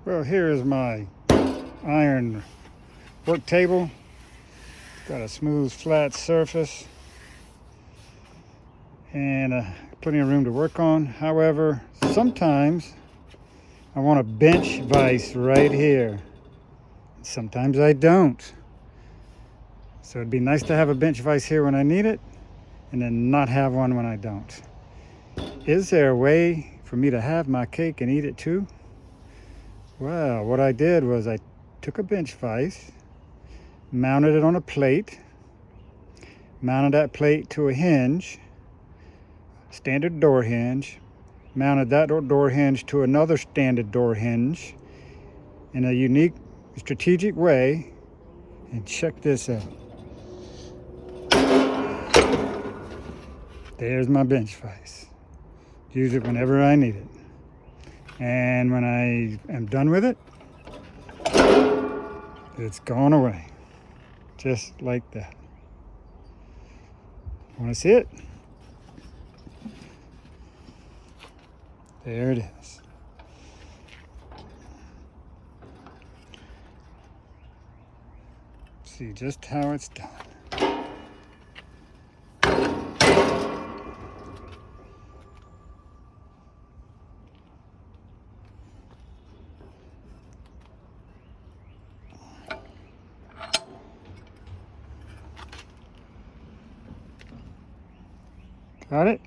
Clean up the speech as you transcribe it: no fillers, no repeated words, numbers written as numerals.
Well, here is my iron work table. It's got a smooth, flat surface and plenty of room to work on. However, sometimes I want a bench vise right here. Sometimes I don't. So it'd be nice to have a bench vise here when I need it and then not have one when I don't. Is there a way for me to have my cake and eat it too? Well, what I did was I took a bench vise, mounted it on a plate, mounted that plate to a hinge, standard door hinge, mounted that door hinge to another standard door hinge in a unique, strategic way, and check this out. There's my bench vise. Use it whenever I need it. And when I am done with it, it's gone away. Just like that. Want to see it? There it is. See just how it's done. Got it?